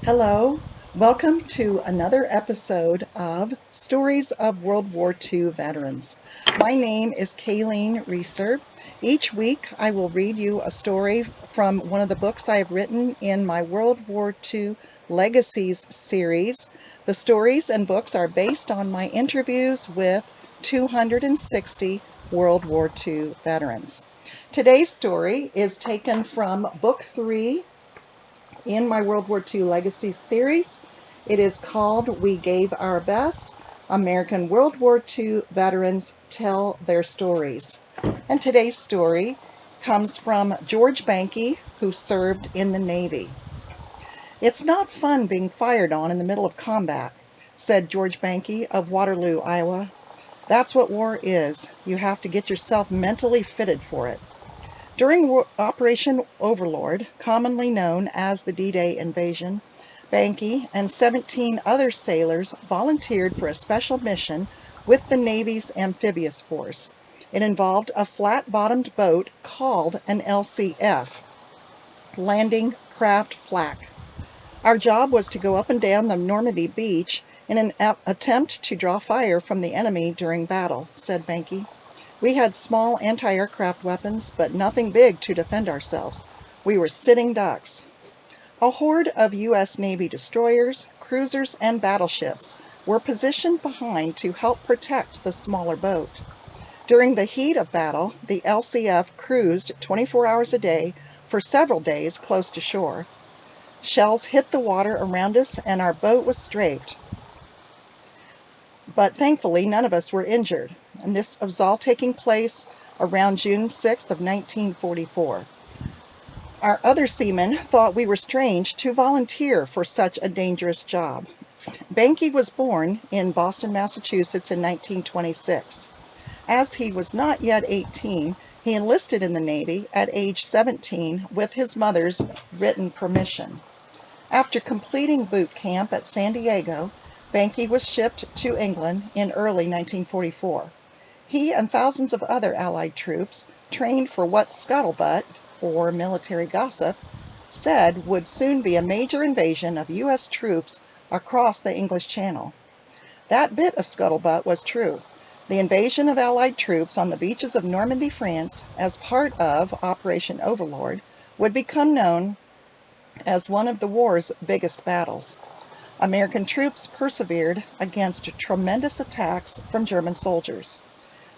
Hello, welcome to another episode of Stories of World War II Veterans. My name is Kayleen Reusser. Each week I will read you a story from one of the books I have written in my World War II Legacies series. The stories and books are based on my interviews with 260 World War II veterans. Today's story is taken from Book 3 in my World War II Legacy series. It is called We Gave Our Best. American World War II Veterans Tell Their Stories. And today's story comes from George Banky, who served in the Navy. "It's not fun being fired on in the middle of combat," said George Banky of Waterloo, Iowa. "That's what war is. You have to get yourself mentally fitted for it." During Operation Overlord, commonly known as the D-Day invasion, Banky and 17 other sailors volunteered for a special mission with the Navy's amphibious force. It involved a flat-bottomed boat called an LCF, Landing Craft Flak. "Our job was to go up and down the Normandy beach in an attempt to draw fire from the enemy during battle," said Banky. "We had small anti-aircraft weapons, but nothing big to defend ourselves. We were sitting ducks." A horde of U.S. Navy destroyers, cruisers, and battleships were positioned behind to help protect the smaller boat. During the heat of battle, the LCF cruised 24 hours a day for several days close to shore. Shells hit the water around us and our boat was strafed, but thankfully none of us were injured, and this was all taking place around June 6th of 1944. Our other seamen thought we were strange to volunteer for such a dangerous job. Banky was born in Boston, Massachusetts in 1926. As he was not yet 18, he enlisted in the Navy at age 17 with his mother's written permission. After completing boot camp at San Diego, Banky was shipped to England in early 1944. He and thousands of other Allied troops trained for what scuttlebutt, or military gossip, said would soon be a major invasion of U.S. troops across the English Channel. That bit of scuttlebutt was true. The invasion of Allied troops on the beaches of Normandy, France, as part of Operation Overlord, would become known as one of the war's biggest battles. American troops persevered against tremendous attacks from German soldiers.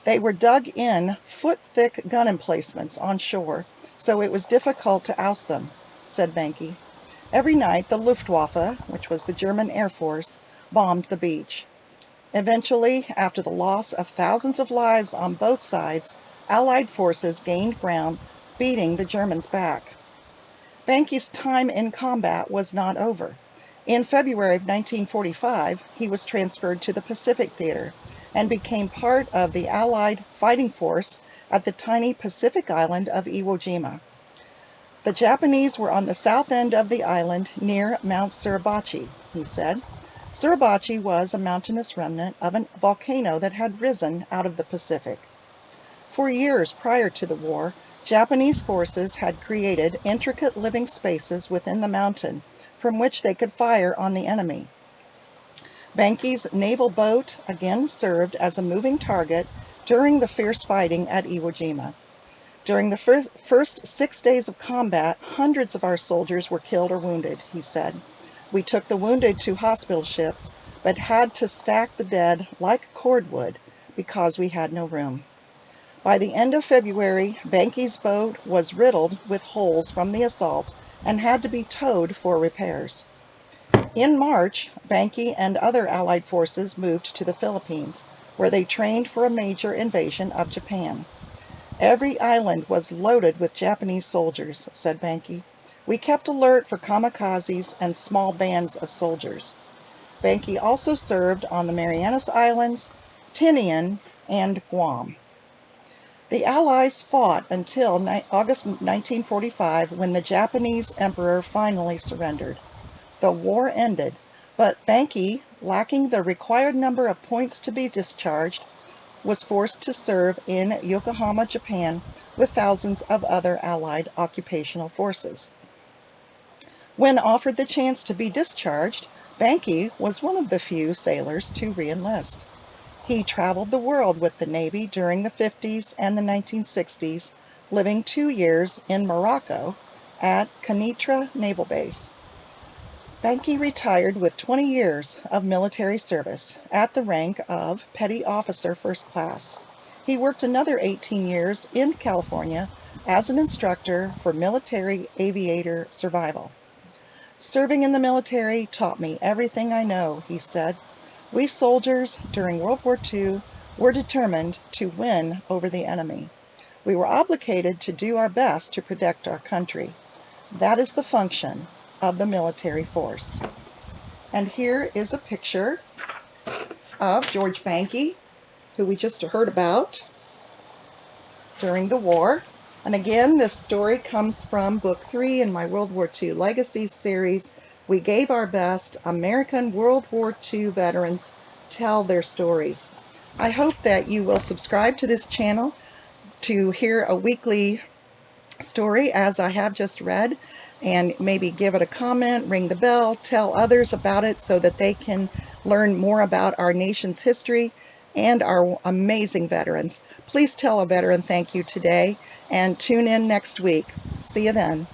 They were dug in foot-thick gun emplacements on shore, so it was difficult to oust them, said Banky. Every night the Luftwaffe, which was the German Air Force, bombed the beach. Eventually, after the loss of thousands of lives on both sides, Allied forces gained ground, beating the Germans back. Banky's time in combat was not over. In February of 1945, he was transferred to the Pacific Theater and became part of the Allied fighting force at the tiny Pacific island of Iwo Jima. "The Japanese were on the south end of the island near Mount Suribachi," he said. Suribachi was a mountainous remnant of a volcano that had risen out of the Pacific. For years prior to the war, Japanese forces had created intricate living spaces within the mountain from which they could fire on the enemy. Banky's naval boat again served as a moving target during the fierce fighting at Iwo Jima. "During the first 6 days of combat, hundreds of our soldiers were killed or wounded," he said. "We took the wounded to hospital ships, but had to stack the dead like cordwood because we had no room." By the end of February, Banky's boat was riddled with holes from the assault and had to be towed for repairs. In March, Banky and other Allied forces moved to the Philippines, where they trained for a major invasion of Japan. "Every island was loaded with Japanese soldiers," said Banky. "We kept alert for kamikazes and small bands of soldiers." Banky also served on the Marianas Islands, Tinian, and Guam. The Allies fought until August 1945, when the Japanese emperor finally surrendered. The war ended, but Banky, lacking the required number of points to be discharged, was forced to serve in Yokohama, Japan, with thousands of other Allied occupational forces. When offered the chance to be discharged, Banky was one of the few sailors to re-enlist. He traveled the world with the Navy during the 50s and the 1960s, living 2 years in Morocco at Kenitra Naval Base. Banky retired with 20 years of military service at the rank of Petty Officer First Class. He worked another 18 years in California as an instructor for military aviator survival. "Serving in the military taught me everything I know," he said. "We soldiers during World War II were determined to win over the enemy. We were obligated to do our best to protect our country. That is the function of the military force." And here is a picture of George Banky, who we just heard about during the war. And again, this story comes from Book 3 in my World War II Legacies series. We gave our best. American World War II veterans tell their stories. I hope that you will subscribe to this channel to hear a weekly story as I have just read, and maybe give it a comment, ring the bell, tell others about it so that they can learn more about our nation's history and our amazing veterans. Please tell a veteran thank you today, and tune in next week. See you then.